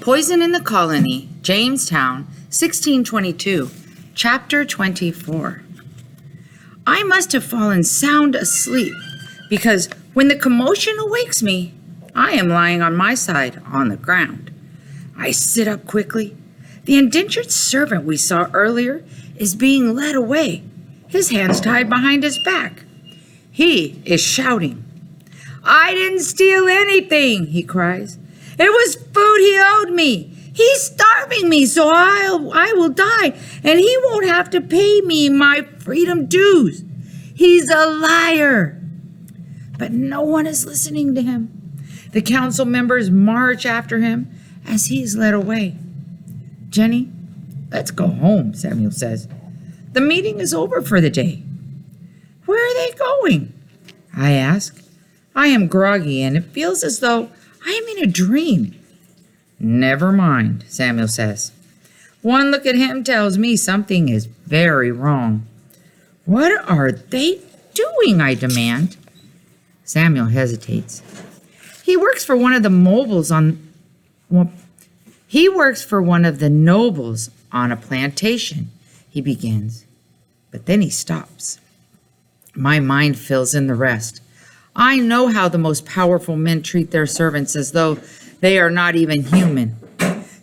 Poison in the Colony, Jamestown, 1622, Chapter 24. I must have fallen sound asleep, because when the commotion awakes me, I am lying on my side on the ground. I sit up quickly. The indentured servant we saw earlier is being led away, his hands tied behind his back. He is shouting. "I didn't steal anything," he cries. "It was food he owed me. He's starving me, so I will die, and he won't have to pay me my freedom dues. He's a liar." But no one is listening to him. The council members march after him as he is led away. "Jenny, let's go home," Samuel says. "The meeting is over for the day." "Where are they going?" I ask. I am groggy, and it feels as though I am in a dream. "Never mind," Samuel says. One look at him tells me something is very wrong. "What are they doing?" I demand. Samuel hesitates. He works for one of the nobles on a plantation, he begins. But then he stops. My mind fills in the rest. I know how the most powerful men treat their servants as though they are not even human.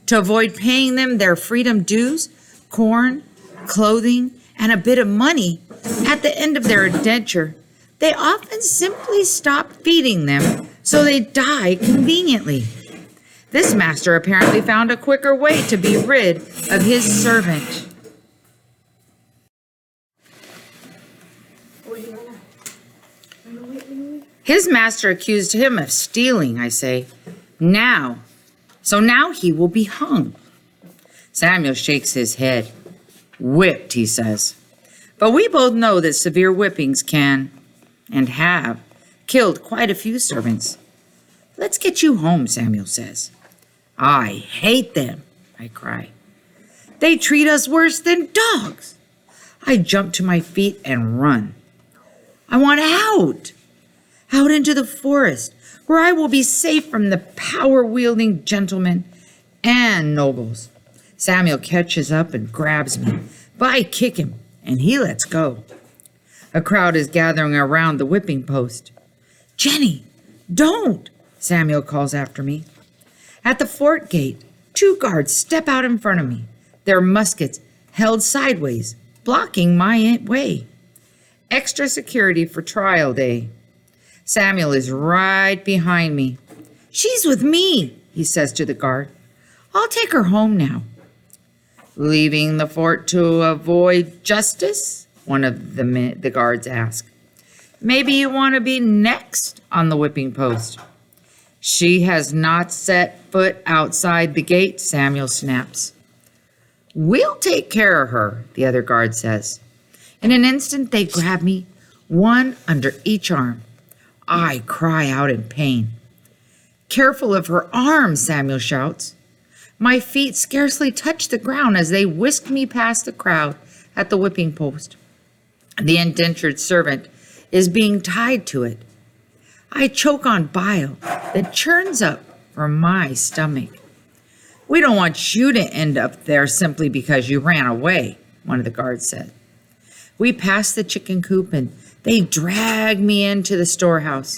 To avoid paying them their freedom dues, corn, clothing, and a bit of money at the end of their indenture, they often simply stop feeding them so they die conveniently. This master apparently found a quicker way to be rid of his servant. His master accused him of stealing, I say. So now he will be hung. Samuel shakes his head. "Whipped," he says. But we both know that severe whippings can, and have, killed quite a few servants. "Let's get you home," Samuel says. "I hate them," I cry. "They treat us worse than dogs." I jump to my feet and run. I want out into the forest, where I will be safe from the power-wielding gentlemen and nobles. Samuel catches up and grabs me, but I kick him, and he lets go. A crowd is gathering around the whipping post. "Jenny, don't!" Samuel calls after me. At the fort gate, 2 guards step out in front of me, their muskets held sideways, blocking my way. Extra security for trial day. Samuel is right behind me. "She's with me," he says to the guard. "I'll take her home now." "Leaving the fort to avoid justice?" one of the guards asks. "Maybe you want to be next on the whipping post." "She has not set foot outside the gate," Samuel snaps. "We'll take care of her," the other guard says. In an instant, they grab me, one under each arm. I cry out in pain. "Careful of her arms," Samuel shouts. My feet scarcely touch the ground as they whisk me past the crowd at the whipping post. The indentured servant is being tied to it. I choke on bile that churns up from my stomach. "We don't want you to end up there simply because you ran away," one of the guards said. We pass the chicken coop and they drag me into the storehouse.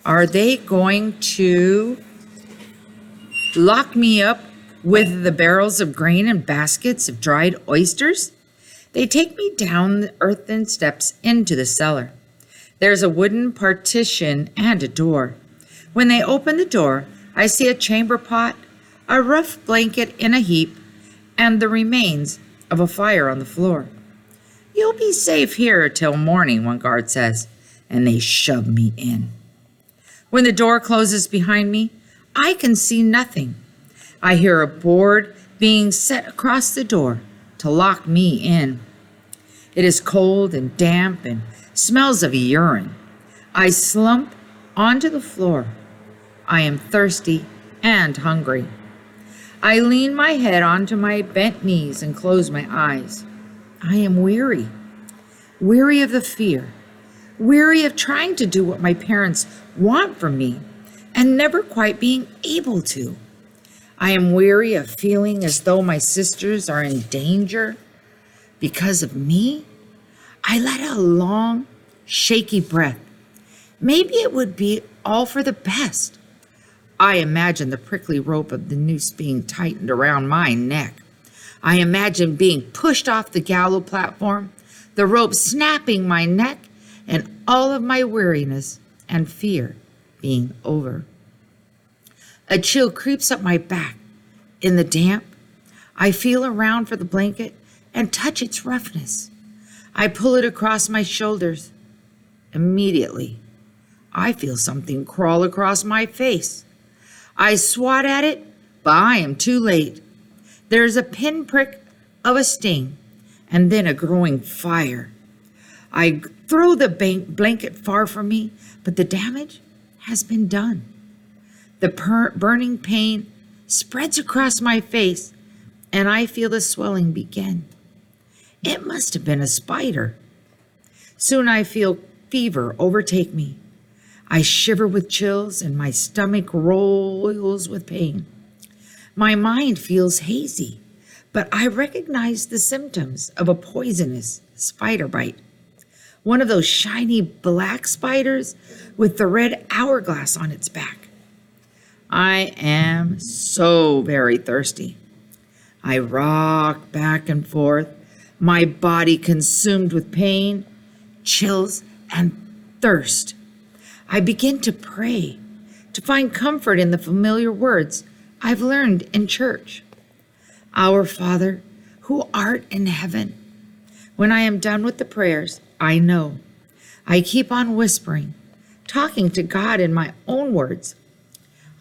Are they going to lock me up with the barrels of grain and baskets of dried oysters? They take me down the earthen steps into the cellar. There's a wooden partition and a door. When they open the door, I see a chamber pot, a rough blanket in a heap, and the remains of a fire on the floor. "You'll be safe here till morning," one guard says, and they shove me in. When the door closes behind me, I can see nothing. I hear a board being set across the door to lock me in. It is cold and damp and smells of urine. I slump onto the floor. I am thirsty and hungry. I lean my head onto my bent knees and close my eyes. I am weary of the fear, weary of trying to do what my parents want from me and never quite being able to. I am weary of feeling as though my sisters are in danger because of me. I let out a long, shaky breath. Maybe it would be all for the best. I imagine the prickly rope of the noose being tightened around my neck. I imagine being pushed off the gallows platform, the rope snapping my neck, and all of my weariness and fear being over. A chill creeps up my back. In the damp, I feel around for the blanket and touch its roughness. I pull it across my shoulders. Immediately, I feel something crawl across my face. I swat at it, but I am too late. There's a pinprick of a sting, and then a growing fire. I throw the blanket far from me, but the damage has been done. The burning pain spreads across my face, and I feel the swelling begin. It must have been a spider. Soon I feel fever overtake me. I shiver with chills, and my stomach rolls with pain. My mind feels hazy, but I recognize the symptoms of a poisonous spider bite. One of those shiny black spiders with the red hourglass on its back. I am so very thirsty. I rock back and forth, my body consumed with pain, chills, and thirst. I begin to pray, to find comfort in the familiar words I've learned in church. Our Father, who art in heaven. When I am done with the prayers, I know. I keep on whispering, talking to God in my own words.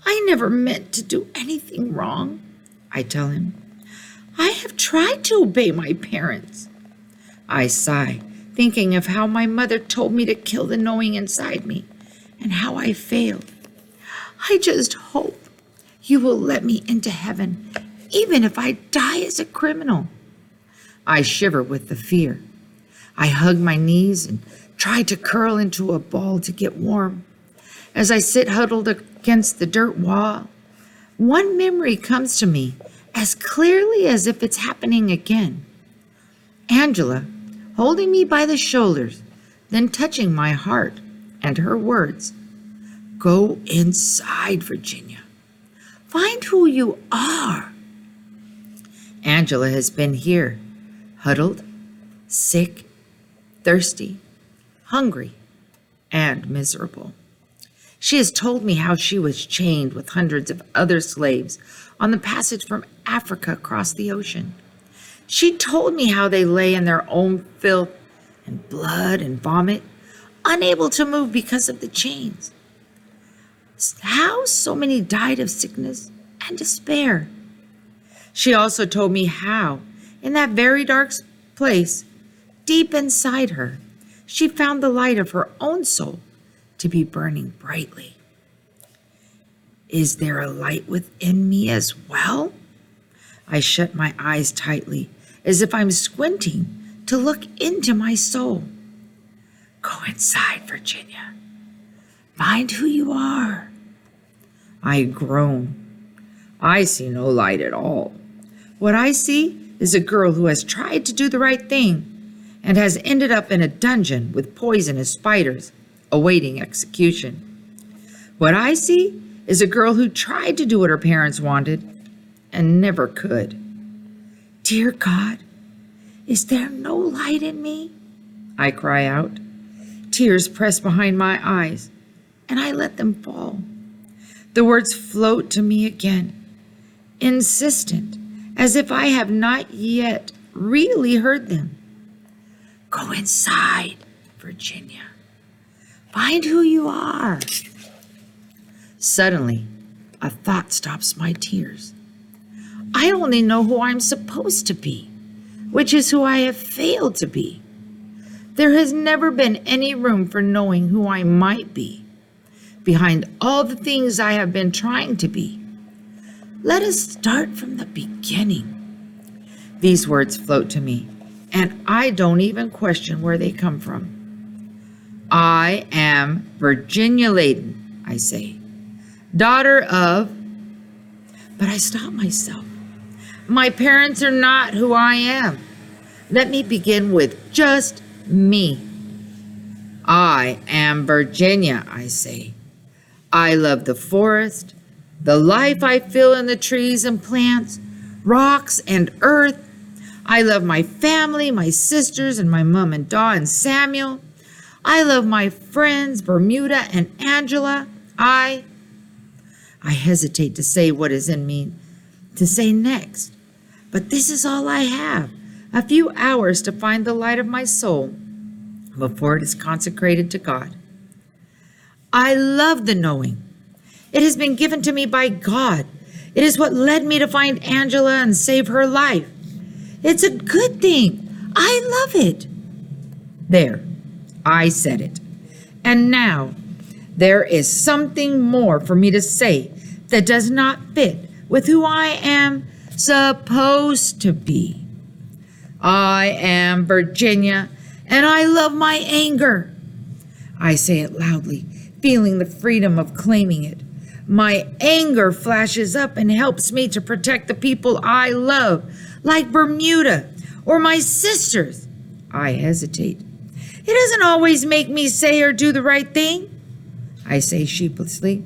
I never meant to do anything wrong, I tell him. I have tried to obey my parents. I sigh, thinking of how my mother told me to kill the knowing inside me and how I failed. I just hope you will let me into heaven, even if I die as a criminal. I shiver with the fear. I hug my knees and try to curl into a ball to get warm. As I sit huddled against the dirt wall, one memory comes to me as clearly as if it's happening again. Angela, holding me by the shoulders, then touching my heart, and her words, "Go inside, Virginia. Find who you are." Angela has been here, huddled, sick, thirsty, hungry, and miserable. She has told me how she was chained with hundreds of other slaves on the passage from Africa across the ocean. She told me how they lay in their own filth and blood and vomit, unable to move because of the chains. How so many died of sickness and despair. She also told me how, in that very dark place, deep inside her, she found the light of her own soul to be burning brightly. Is there a light within me as well? I shut my eyes tightly, as if I'm squinting to look into my soul. Go inside, Virginia. Find who you are. I groan. I see no light at all. What I see is a girl who has tried to do the right thing and has ended up in a dungeon with poisonous spiders awaiting execution. What I see is a girl who tried to do what her parents wanted and never could. Dear God, is there no light in me? I cry out. Tears press behind my eyes, and I let them fall. The words float to me again, insistent, as if I have not yet really heard them. Go inside, Virginia. Find who you are. Suddenly, a thought stops my tears. I only know who I'm supposed to be, which is who I have failed to be. There has never been any room for knowing who I might be, behind all the things I have been trying to be. Let us start from the beginning. These words float to me, and I don't even question where they come from. I am Virginia Layden, I say, daughter of... But I stop myself. My parents are not who I am. Let me begin with just me. I am Virginia, I say. I love the forest, the life I feel in the trees and plants, rocks and earth. I love my family, my sisters and my mom and dad and Samuel. I love my friends, Bermuda and Angela. I hesitate to say what is in me to say next, but this is all I have, a few hours to find the light of my soul before it is consecrated to God. I love the knowing. It has been given to me by God. It is what led me to find Angela and save her life. It's a good thing. I love it. There, I said it. And now, there is something more for me to say that does not fit with who I am supposed to be. I am Virginia, and I love my anger. I say it loudly, feeling the freedom of claiming it. My anger flashes up and helps me to protect the people I love, like Bermuda or my sisters. I hesitate. It doesn't always make me say or do the right thing, I say sheepishly,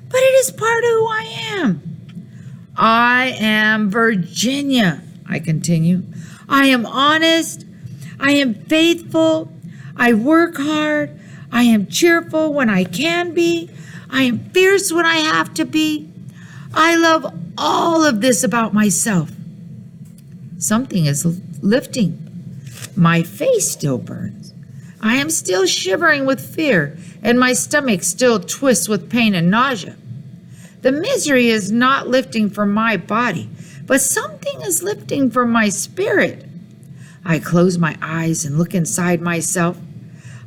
but it is part of who I am. I am Virginia, I continue. I am honest. I am faithful. I work hard. I am cheerful when I can be. I am fierce when I have to be. I love all of this about myself. Something is lifting. My face still burns. I am still shivering with fear, and my stomach still twists with pain and nausea. The misery is not lifting from my body, but something is lifting from my spirit. I close my eyes and look inside myself.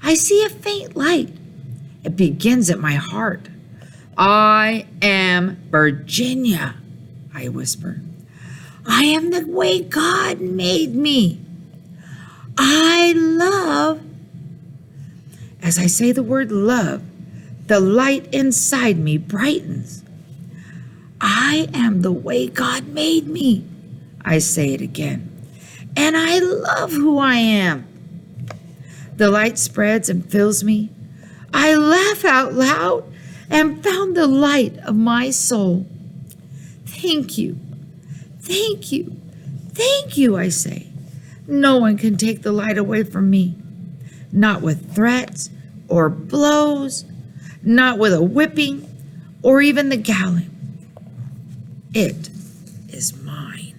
I see a faint light. It begins at my heart. I am Virginia, I whisper. I am the way God made me. I love. As I say the word love, the light inside me brightens. I am the way God made me. I say it again. And I love who I am. The light spreads and fills me. I laugh out loud and found the light of my soul. Thank you. Thank you. Thank you, I say. No one can take the light away from me. Not with threats or blows, not with a whipping or even the gallows. It is mine.